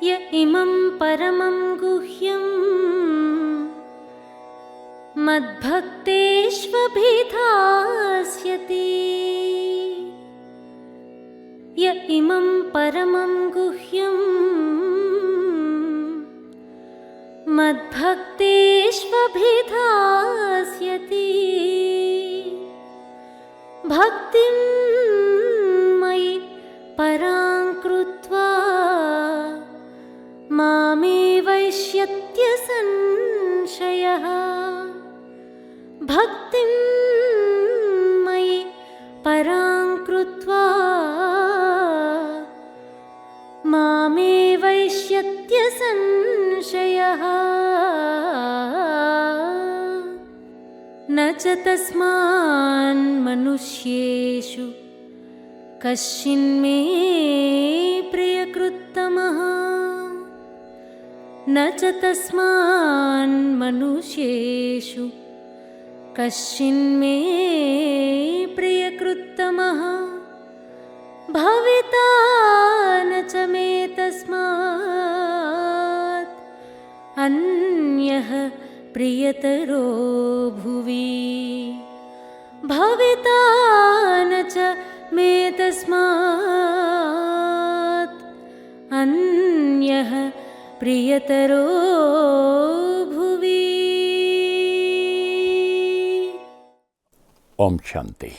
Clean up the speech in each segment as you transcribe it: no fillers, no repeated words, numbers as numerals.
य इमं परमं गुह्यं मद्भक्तेष्वभिधास्यति। य इमं परमं गुह्यं मद्भक्तेष्वभिधास्यति। भक्तिं मयि परां कृत्वा मामेवैष्यत्य संशयः। भक्तिं मयि परां कृत्वा मामेवैष्यत्य संशयः। न च तस्मान् मनुष्येषु कश्चिन्मे प्रियकृत्तमः। न च तस्मान् मनुष्येषु कश्चिन्मे प्रियकृत्तमः। भविता न च मे तस्मात् अन्यः प्रियतरो भुवि। भविता न च मे तस्मात् अन्यः प्रियतरो भुवि। ओम शांति।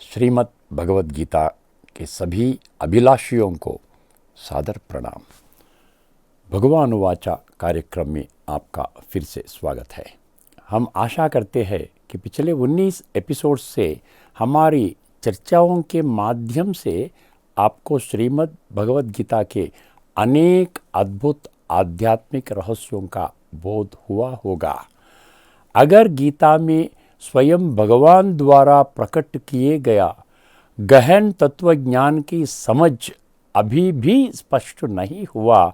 श्रीमद् भगवद गीता के सभी अभिलाषियों को सादर प्रणाम। भगवान वाचा कार्यक्रम में आपका फिर से स्वागत है। हम आशा करते हैं कि पिछले 19 एपिसोड्स से हमारी चर्चाओं के माध्यम से आपको श्रीमद् भगवद गीता के अनेक अद्भुत आध्यात्मिक रहस्यों का बोध हुआ होगा। अगर गीता में स्वयं भगवान द्वारा प्रकट किए गया गहन तत्व ज्ञान की समझ अभी भी स्पष्ट नहीं हुआ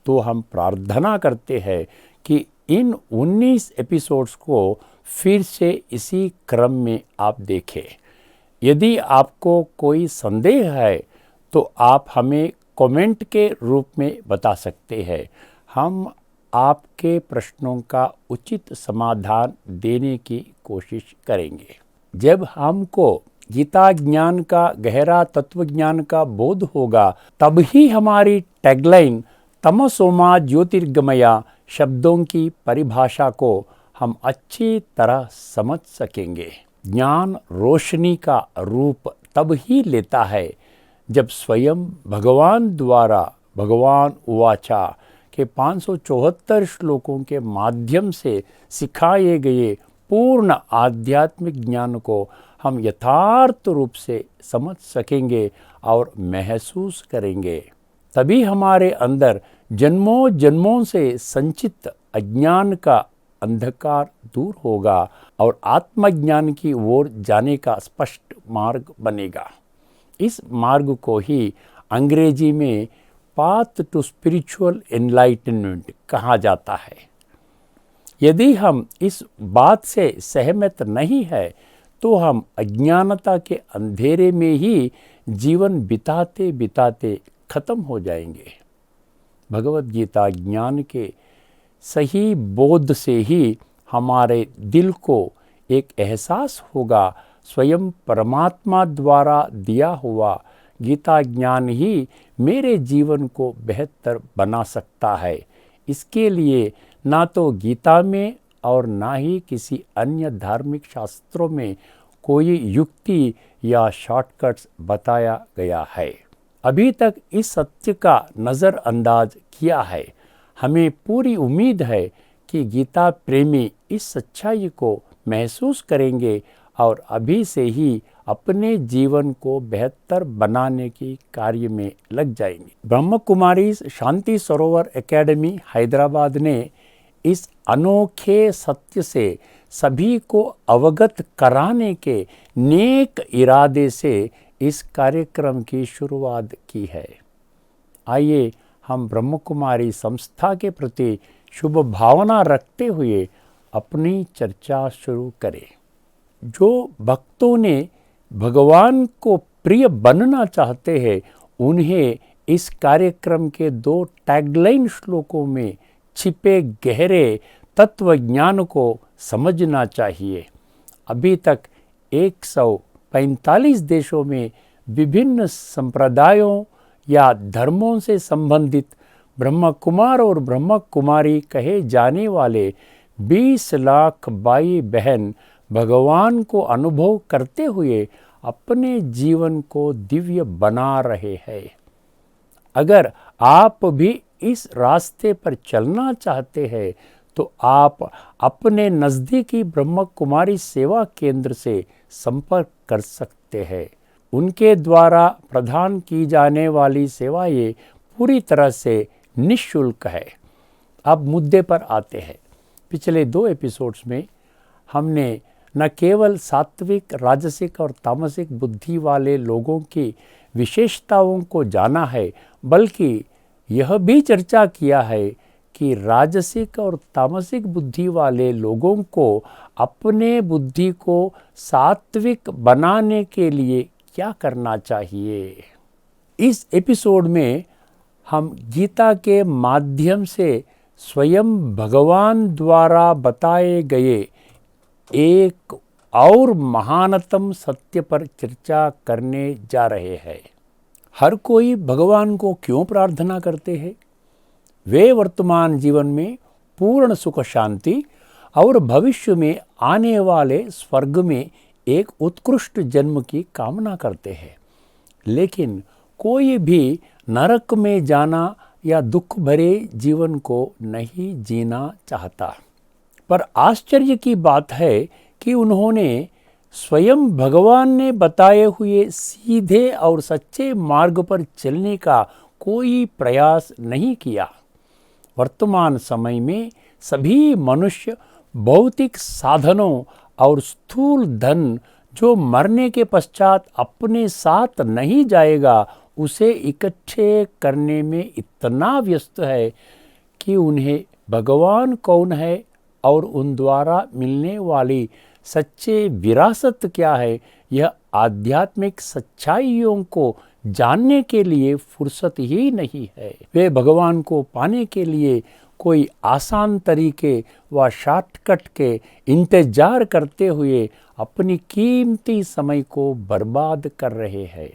तो हम प्रार्थना करते हैं कि इन 19 एपिसोड्स को फिर से इसी क्रम में आप देखें। यदि आपको कोई संदेह है तो आप हमें कमेंट के रूप में बता सकते हैं। हम आपके प्रश्नों का उचित समाधान देने की कोशिश करेंगे। जब हमको गीता ज्ञान का गहरा तत्व ज्ञान का बोध होगा तब ही हमारी टैगलाइन तमसोमा ज्योतिर्गमया शब्दों की परिभाषा को हम अच्छी तरह समझ सकेंगे। ज्ञान रोशनी का रूप तब ही लेता है जब स्वयं भगवान द्वारा भगवान उवाचा के 574 श्लोकों के माध्यम से सिखाए गए पूर्ण आध्यात्मिक ज्ञान को हम यथार्थ रूप से समझ सकेंगे और महसूस करेंगे। तभी हमारे अंदर जन्मों जन्मों से संचित अज्ञान का अंधकार दूर होगा और आत्मज्ञान की ओर जाने का स्पष्ट मार्ग बनेगा। इस मार्ग को ही अंग्रेजी में पाथ टू स्पिरिचुअल एनलाइटनमेंट कहा जाता है। यदि हम इस बात से सहमत नहीं है तो हम अज्ञानता के अंधेरे में ही जीवन बिताते बिताते खत्म हो जाएंगे। भगवद गीता ज्ञान के सही बोध से ही हमारे दिल को एक एहसास होगा स्वयं परमात्मा द्वारा दिया हुआ गीता ज्ञान ही मेरे जीवन को बेहतर बना सकता है। इसके लिए ना तो गीता में और ना ही किसी अन्य धार्मिक शास्त्रों में कोई युक्ति या शॉर्टकट्स बताया गया है। अभी तक इस सत्य का नज़रअंदाज किया है। हमें पूरी उम्मीद है कि गीता प्रेमी इस सच्चाई को महसूस करेंगे और अभी से ही अपने जीवन को बेहतर बनाने के कार्य में लग जाएंगे। ब्रह्म कुमारी शांति सरोवर एकेडमी हैदराबाद ने इस अनोखे सत्य से सभी को अवगत कराने के नेक इरादे से इस कार्यक्रम की शुरुआत की है। आइए हम ब्रह्म कुमारी संस्था के प्रति शुभ भावना रखते हुए अपनी चर्चा शुरू करें। जो भक्तों ने भगवान को प्रिय बनना चाहते हैं उन्हें इस कार्यक्रम के 2 टैगलाइन श्लोकों में छिपे गहरे तत्व ज्ञान को समझना चाहिए। अभी तक 145 देशों में विभिन्न संप्रदायों या धर्मों से संबंधित ब्रह्म कुमार और ब्रह्म कुमारी कहे जाने वाले 20 लाख भाई बहन भगवान को अनुभव करते हुए अपने जीवन को दिव्य बना रहे हैं। अगर आप भी इस रास्ते पर चलना चाहते हैं तो आप अपने नज़दीकी ब्रह्म कुमारी सेवा केंद्र से संपर्क कर सकते हैं। उनके द्वारा प्रदान की जाने वाली सेवाएं पूरी तरह से निःशुल्क है। अब मुद्दे पर आते हैं। पिछले 2 एपिसोड्स में हमने न केवल सात्विक, राजसिक और तामसिक बुद्धि वाले लोगों की विशेषताओं को जाना है, बल्कि यह भी चर्चा किया है कि राजसिक और तामसिक बुद्धि वाले लोगों को अपने बुद्धि को सात्विक बनाने के लिए क्या करना चाहिए। इस एपिसोड में हम गीता के माध्यम से स्वयं भगवान द्वारा बताए गए एक और महानतम सत्य पर चर्चा करने जा रहे हैं। हर कोई भगवान को क्यों प्रार्थना करते हैं? वे वर्तमान जीवन में पूर्ण सुख शांति और भविष्य में आने वाले स्वर्ग में एक उत्कृष्ट जन्म की कामना करते हैं। लेकिन कोई भी नरक में जाना या दुख भरे जीवन को नहीं जीना चाहता। पर आश्चर्य की बात है कि उन्होंने स्वयं भगवान ने बताए हुए सीधे और सच्चे मार्ग पर चलने का कोई प्रयास नहीं किया। वर्तमान समय में सभी मनुष्य भौतिक साधनों और स्थूल धन जो मरने के पश्चात अपने साथ नहीं जाएगा उसे इकट्ठे करने में इतना व्यस्त है कि उन्हें भगवान कौन है और उन द्वारा मिलने वाली सच्चे विरासत क्या है, यह आध्यात्मिक सच्चाइयों को जानने के लिए फुर्सत ही नहीं है। वे भगवान को पाने के लिए कोई आसान तरीके व शॉर्टकट के इंतजार करते हुए अपनी कीमती समय को बर्बाद कर रहे हैं।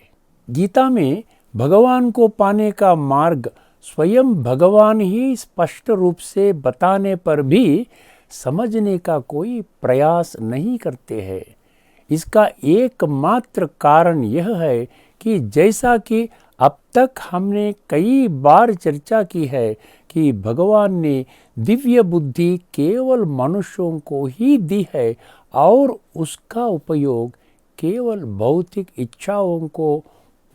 गीता में भगवान को पाने का मार्ग स्वयं भगवान ही स्पष्ट रूप से बताने पर भी समझने का कोई प्रयास नहीं करते हैं। इसका एकमात्र कारण यह है कि जैसा कि अब तक हमने कई बार चर्चा की है कि भगवान ने दिव्य बुद्धि केवल मनुष्यों को ही दी है और उसका उपयोग केवल भौतिक इच्छाओं को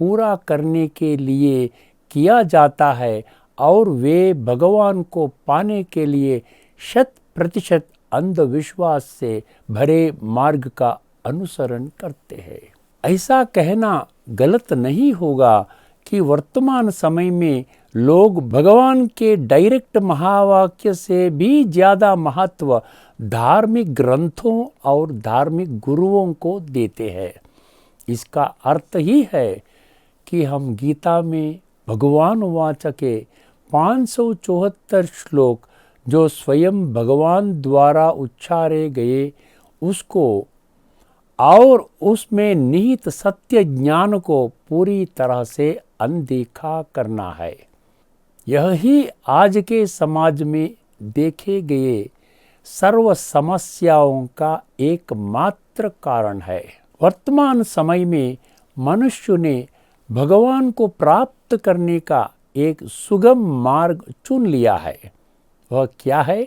पूरा करने के लिए किया जाता है और वे भगवान को पाने के लिए 100% अंधविश्वास से भरे मार्ग का अनुसरण करते हैं। ऐसा कहना गलत नहीं होगा कि वर्तमान समय में लोग भगवान के डायरेक्ट महावाक्य से भी ज़्यादा महत्व धार्मिक ग्रंथों और धार्मिक गुरुओं को देते हैं। इसका अर्थ ही है कि हम गीता में भगवान वाचा के 574 श्लोक जो स्वयं भगवान द्वारा उच्चारे गए उसको और उसमें निहित सत्य ज्ञान को पूरी तरह से अनदेखा करना है। यह ही आज के समाज में देखे गए सर्व समस्याओं का एकमात्र कारण है। वर्तमान समय में मनुष्य ने भगवान को प्राप्त करने का एक सुगम मार्ग चुन लिया है। वह क्या है?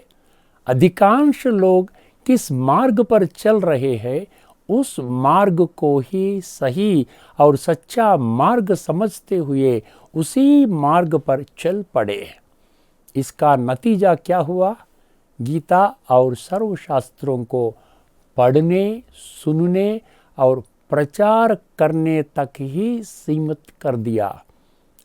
अधिकांश लोग किस मार्ग पर चल रहे हैं उस मार्ग को ही सही और सच्चा मार्ग समझते हुए उसी मार्ग पर चल पड़े। इसका नतीजा क्या हुआ? गीता और सर्वशास्त्रों को पढ़ने, सुनने और प्रचार करने तक ही सीमित कर दिया।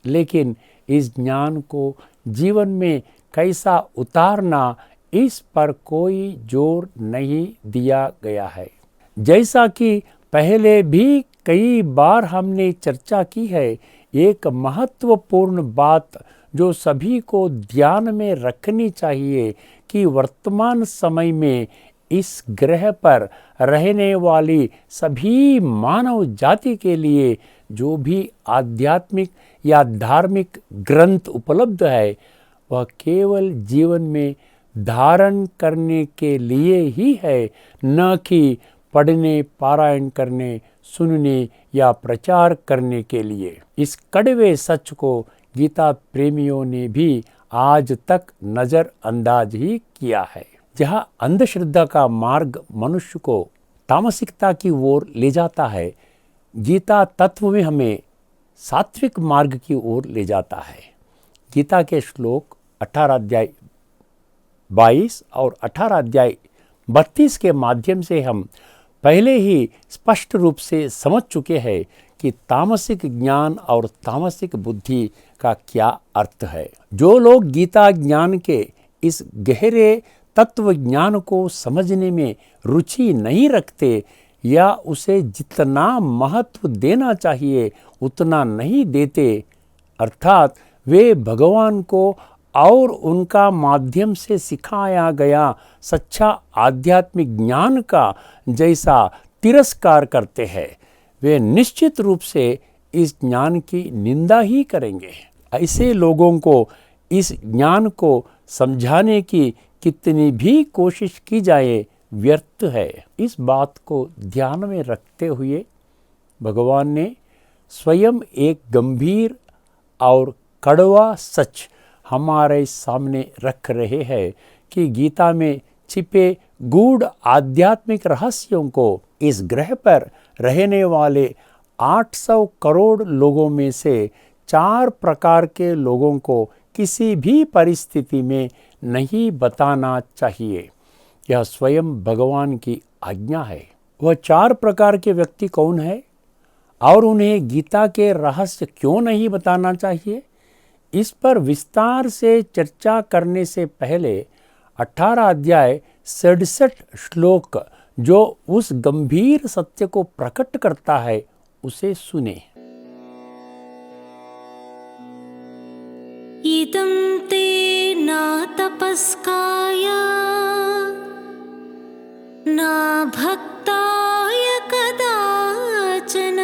लेकिन इस ज्ञान को जीवन में कैसा उतारना, इस पर कोई जोर नहीं दिया गया है। जैसा कि पहले भी कई बार हमने चर्चा की है, एक महत्वपूर्ण बात जो सभी को ध्यान में रखनी चाहिए कि वर्तमान समय में इस ग्रह पर रहने वाली सभी मानव जाति के लिए जो भी आध्यात्मिक या धार्मिक ग्रंथ उपलब्ध है वह केवल जीवन में धारण करने के लिए ही है, न कि पढ़ने, पारायण करने, सुनने या प्रचार करने के लिए। इस कड़वे सच को गीता प्रेमियों ने भी आज तक नज़रअंदाज ही किया है। जहाँ अंधश्रद्धा का मार्ग मनुष्य को तामसिकता की ओर ले जाता है, गीता तत्व में हमें सात्विक मार्ग की ओर ले जाता है। गीता के श्लोक 18 अध्याय 22 और 18 अध्याय 32 के माध्यम से हम पहले ही स्पष्ट रूप से समझ चुके हैं कि तामसिक ज्ञान और तामसिक बुद्धि का क्या अर्थ है। जो लोग गीता ज्ञान के इस गहरे तत्व ज्ञान को समझने में रुचि नहीं रखते या उसे जितना महत्व देना चाहिए उतना नहीं देते, अर्थात वे भगवान को और उनका माध्यम से सिखाया गया सच्चा आध्यात्मिक ज्ञान का जैसा तिरस्कार करते हैं, वे निश्चित रूप से इस ज्ञान की निंदा ही करेंगे। ऐसे लोगों को इस ज्ञान को समझाने की कितनी भी कोशिश की जाए व्यर्थ है। इस बात को ध्यान में रखते हुए भगवान ने स्वयं एक गंभीर और कड़वा सच हमारे सामने रख रहे हैं कि गीता में छिपे गूढ़ आध्यात्मिक रहस्यों को इस ग्रह पर रहने वाले 800 करोड़ लोगों में से 4 प्रकार के लोगों को किसी भी परिस्थिति में नहीं बताना चाहिए। यह स्वयं भगवान की आज्ञा है। वह 4 प्रकार के व्यक्ति कौन है और उन्हें गीता के रहस्य क्यों नहीं बताना चाहिए, इस पर विस्तार से चर्चा करने से पहले 18 अध्याय 67 श्लोक जो उस गंभीर सत्य को प्रकट करता है उसे सुने। इदं ते न तपस्काय न भक्ताय कदाचन,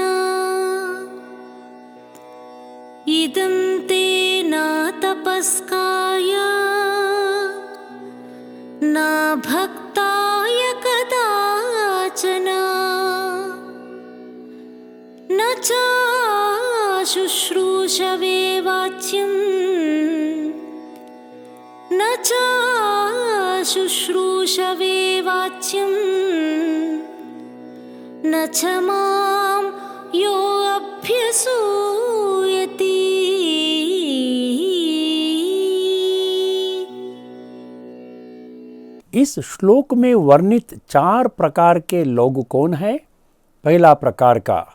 इदं ते न तपस्काय न भक्ताय कदाचन, न च शुश्रूषवे वाच्यं, न च शुश्रूषवे वाच्यं, न च मां यो अभ्यसूयति। इस श्लोक में वर्णित 4 प्रकार के लोग कौन है? पहला प्रकार का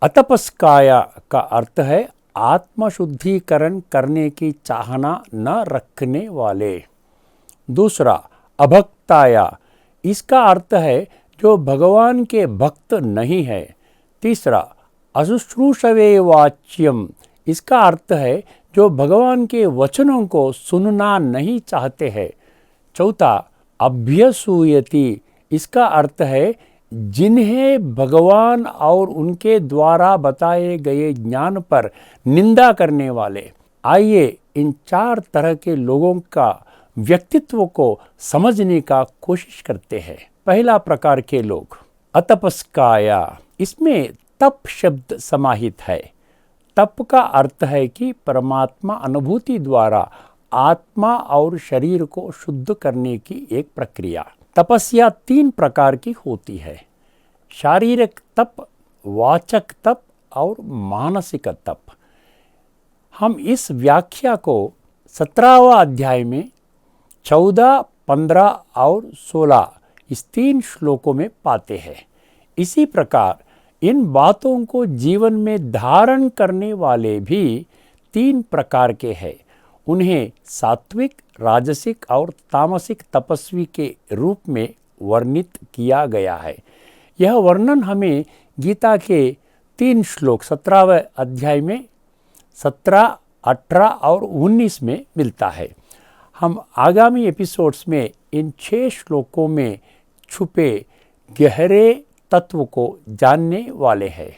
अतपस्काया का अर्थ है आत्मशुद्धिकरण करने की चाहना न रखने वाले। दूसरा अभक्ताया, इसका अर्थ है जो भगवान के भक्त नहीं है। तीसरा अशुश्रूषवे वाच्यम, इसका अर्थ है जो भगवान के वचनों को सुनना नहीं चाहते हैं। चौथा अभ्यसूयति, इसका अर्थ है जिन्हें भगवान और उनके द्वारा बताए गए ज्ञान पर निंदा करने वाले। आइए इन 4 तरह के लोगों का व्यक्तित्व को समझने का कोशिश करते हैं। पहला प्रकार के लोग अतपस्काया, इसमें तप शब्द समाहित है। तप का अर्थ है कि परमात्मा अनुभूति द्वारा आत्मा और शरीर को शुद्ध करने की एक प्रक्रिया। तपस्या 3 प्रकार की होती है, शारीरिक तप, वाचक तप और मानसिक तप। हम इस व्याख्या को 17वां अध्याय में 14, 15 और 16 इस 3 श्लोकों में पाते हैं। इसी प्रकार इन बातों को जीवन में धारण करने वाले भी 3 प्रकार के हैं। उन्हें सात्विक, राजसिक और तामसिक तपस्वी के रूप में वर्णित किया गया है। यह वर्णन हमें गीता के 3 श्लोक 17वें अध्याय में 17, 18 और 19 में मिलता है। हम आगामी एपिसोड्स में इन 6 श्लोकों में छुपे गहरे तत्व को जानने वाले हैं।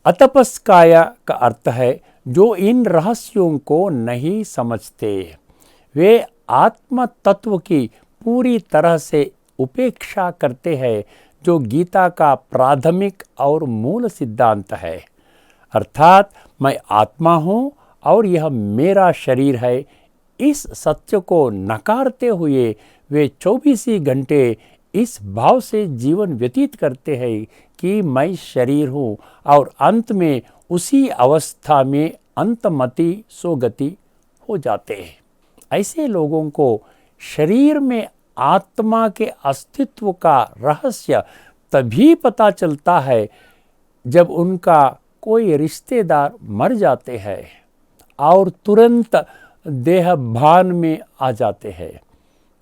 अतपस्काय का अर्थ है जो इन रहस्यों को नहीं समझते, वे आत्म तत्व की पूरी तरह से उपेक्षा करते हैं, जो गीता का प्राथमिक और मूल सिद्धांत है। अर्थात मैं आत्मा हूँ और यह मेरा शरीर है। इस सत्य को नकारते हुए वे 24 घंटे इस भाव से जीवन व्यतीत करते हैं कि मैं शरीर हूँ और अंत में उसी अवस्था में अंतमति सोगति हो जाते हैं। ऐसे लोगों को शरीर में आत्मा के अस्तित्व का रहस्य तभी पता चलता है जब उनका कोई रिश्तेदार मर जाते हैं और तुरंत देह भान में आ जाते हैं।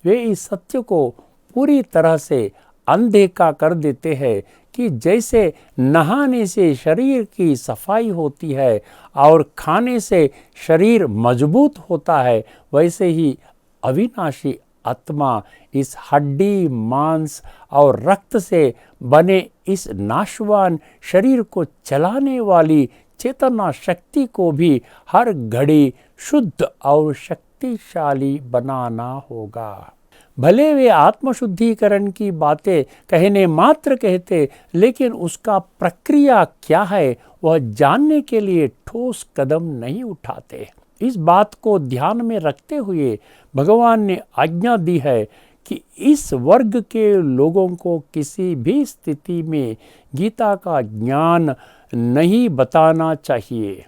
वे इस सत्य को पूरी तरह से अनदेखा कर देते हैं कि जैसे नहाने से शरीर की सफाई होती है और खाने से शरीर मजबूत होता है, वैसे ही अविनाशी आत्मा इस हड्डी, मांस और रक्त से बने इस नाशवान शरीर को चलाने वाली चेतना शक्ति को भी हर घड़ी शुद्ध और शक्तिशाली बनाना होगा। भले वे आत्मशुद्धिकरण की बातें कहने मात्र कहते, लेकिन उसका प्रक्रिया क्या है वह जानने के लिए ठोस कदम नहीं उठाते। इस बात को ध्यान में रखते हुए भगवान ने आज्ञा दी है कि इस वर्ग के लोगों को किसी भी स्थिति में गीता का ज्ञान नहीं बताना चाहिए।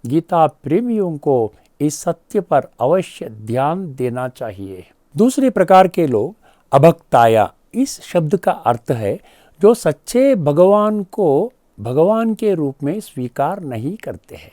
गीता प्रेमियों को इस सत्य पर अवश्य ध्यान देना चाहिए। दूसरे प्रकार के लोग अभक्ताया, इस शब्द का अर्थ है जो सच्चे भगवान को भगवान के रूप में स्वीकार नहीं करते हैं।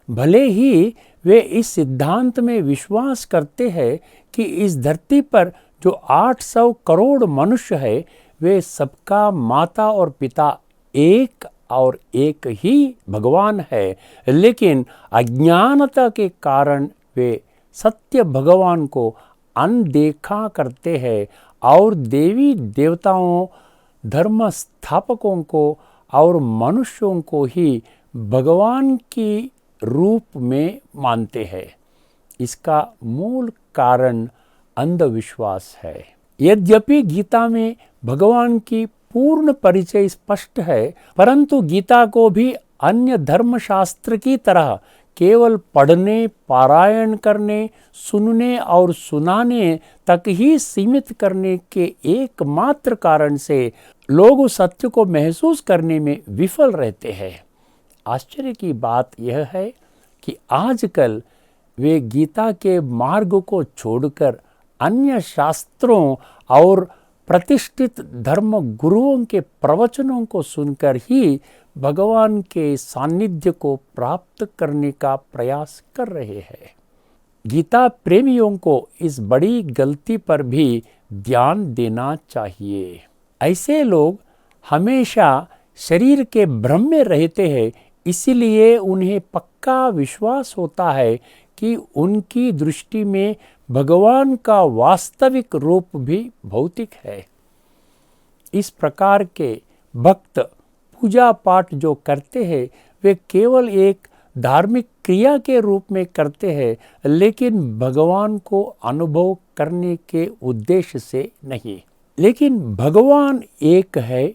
भले ही वे इस सिद्धांत में विश्वास करते हैं कि इस धरती पर जो 800 करोड़ मनुष्य है, वे सबका माता और पिता एक और एक ही भगवान है, लेकिन अज्ञानता के कारण वे सत्य भगवान को अनदेखा करते हैं और देवी देवताओं, धर्म स्थापकों को और मनुष्यों को ही भगवान की रूप में मानते हैं। इसका मूल कारण अंधविश्वास है। यद्यपि गीता में भगवान की पूर्ण परिचय स्पष्ट है, परंतु गीता को भी अन्य धर्मशास्त्र की तरह केवल पढ़ने, पारायण करने, सुनने और सुनाने तक ही सीमित करने के एकमात्र कारण से लोग उस सत्य को महसूस करने में विफल रहते हैं। आश्चर्य की बात यह है कि आजकल वे गीता के मार्ग को छोड़कर अन्य शास्त्रों और प्रतिष्ठित धर्म गुरुओं के प्रवचनों को सुनकर ही भगवान के सानिध्य को प्राप्त करने का प्रयास कर रहे हैं। गीता प्रेमियों को इस बड़ी गलती पर भी ध्यान देना चाहिए। ऐसे लोग हमेशा शरीर के भ्रम में रहते हैं, इसीलिए उन्हें पक्का विश्वास होता है कि उनकी दृष्टि में भगवान का वास्तविक रूप भी भौतिक है। इस प्रकार के भक्त पूजा पाठ जो करते हैं वे केवल एक धार्मिक क्रिया के रूप में करते हैं, लेकिन भगवान को अनुभव करने के उद्देश्य से नहीं। लेकिन भगवान एक है,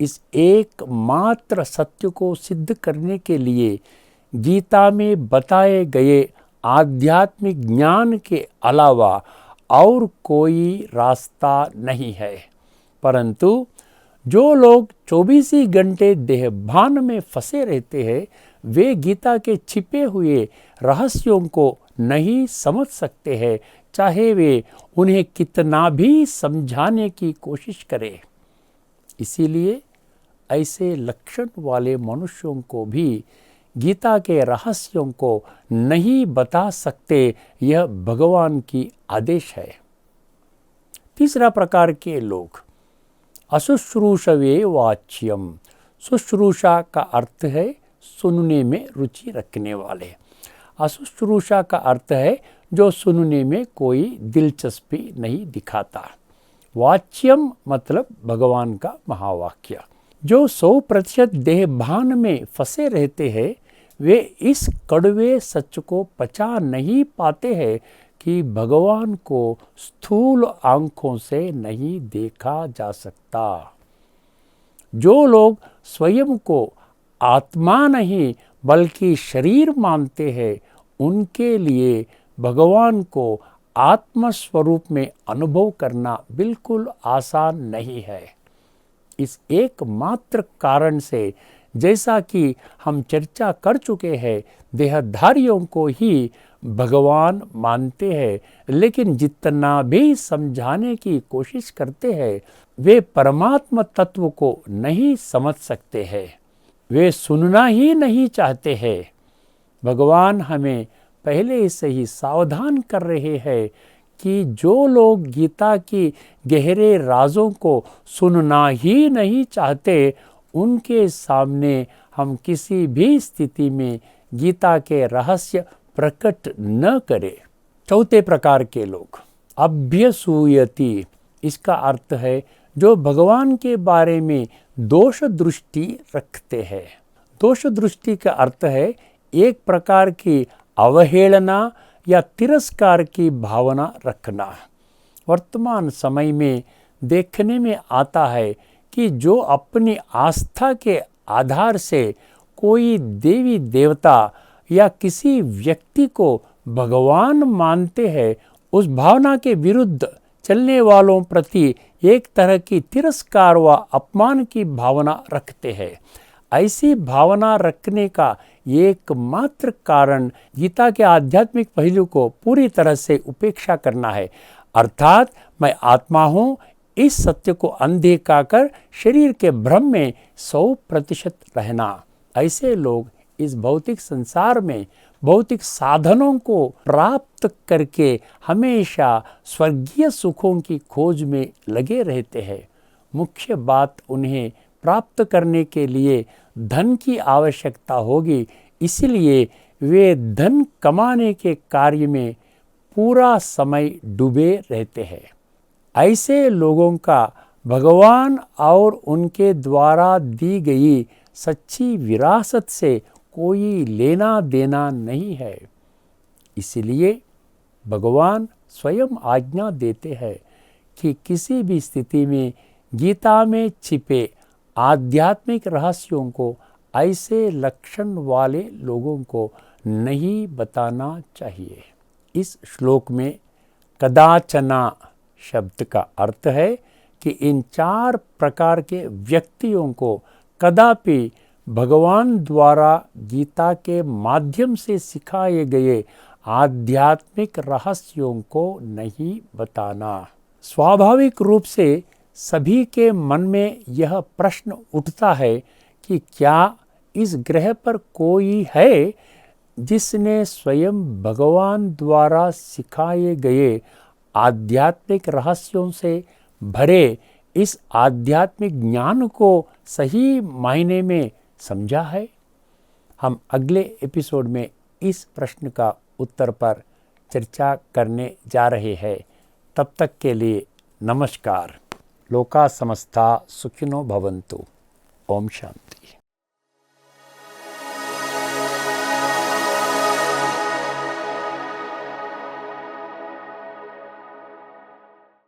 इस एकमात्र सत्य को सिद्ध करने के लिए गीता में बताए गए आध्यात्मिक ज्ञान के अलावा और कोई रास्ता नहीं है। परंतु जो लोग 24 घंटे देहभान में फंसे रहते हैं, वे गीता के छिपे हुए रहस्यों को नहीं समझ सकते हैं, चाहे वे उन्हें कितना भी समझाने की कोशिश करें। इसीलिए ऐसे लक्षण वाले मनुष्यों को भी गीता के रहस्यों को नहीं बता सकते, यह भगवान की आदेश है। तीसरा प्रकार के लोग अशुश्रूषवे वाच्यम। शुश्रूषा का अर्थ है सुनने में रुचि रखने वाले। अशुश्रूषा का अर्थ है जो सुनने में कोई दिलचस्पी नहीं दिखाता। वाच्यम मतलब भगवान का महावाक्य। जो 100% देहभान में फंसे रहते हैं वे इस कड़वे सच को पचा नहीं पाते हैं कि भगवान को स्थूल आंखों से नहीं देखा जा सकता। जो लोग स्वयं को आत्मा नहीं बल्कि शरीर मानते हैं उनके लिए भगवान को आत्मस्वरूप में अनुभव करना बिल्कुल आसान नहीं है। इस एकमात्र कारण से, जैसा कि हम चर्चा कर चुके हैं, देहधारियों को ही भगवान मानते हैं, लेकिन जितना भी समझाने की कोशिश करते हैं वे परमात्मा तत्व को नहीं समझ सकते हैं। वे सुनना ही नहीं चाहते हैं। भगवान हमें पहले से ही सावधान कर रहे हैं कि जो लोग गीता की गहरे राजों को सुनना ही नहीं चाहते उनके सामने हम किसी भी स्थिति में गीता के रहस्य प्रकट न करें। चौथे प्रकार के लोग, अभ्यसूयति, इसका अर्थ है जो भगवान के बारे में दोष दृष्टि रखते हैं। दोष दृष्टि का अर्थ है एक प्रकार की अवहेलना या तिरस्कार की भावना रखना। वर्तमान समय में देखने में आता है कि जो अपनी आस्था के आधार से कोई देवी देवता या किसी व्यक्ति को भगवान मानते हैं उस भावना के विरुद्ध चलने वालों प्रति एक तरह की तिरस्कार व अपमान की भावना रखते हैं। ऐसी भावना रखने का एकमात्र कारण गीता के आध्यात्मिक पहलू को पूरी तरह से उपेक्षा करना है, अर्थात मैं आत्मा हूँ, इस सत्य को अनदेखा कर शरीर के भ्रम में 100% रहना। ऐसे लोग इस भौतिक संसार में भौतिक साधनों को प्राप्त करके हमेशा स्वर्गीय सुखों की खोज में लगे रहते हैं। मुख्य बात, उन्हें प्राप्त करने के लिए धन की आवश्यकता होगी, इसलिए वे धन कमाने के कार्य में पूरा समय डूबे रहते हैं। ऐसे लोगों का भगवान और उनके द्वारा दी गई सच्ची विरासत से कोई लेना देना नहीं है। इसलिए भगवान स्वयं आज्ञा देते हैं कि किसी भी स्थिति में गीता में छिपे आध्यात्मिक रहस्यों को ऐसे लक्षण वाले लोगों को नहीं बताना चाहिए। इस श्लोक में कदाचना शब्द का अर्थ है कि इन 4 प्रकार के व्यक्तियों को कदापि भगवान द्वारा गीता के माध्यम से सिखाए गए आध्यात्मिक रहस्यों को नहीं बताना। स्वाभाविक रूप से सभी के मन में यह प्रश्न उठता है कि क्या इस ग्रह पर कोई है जिसने स्वयं भगवान द्वारा सिखाए गए आध्यात्मिक रहस्यों से भरे इस आध्यात्मिक ज्ञान को सही मायने में समझा है? हम अगले एपिसोड में इस प्रश्न का उत्तर पर चर्चा करने जा रहे हैं। तब तक के लिए नमस्कार। लोका समस्ता सुखिनो भवन्तु। ओम शांति।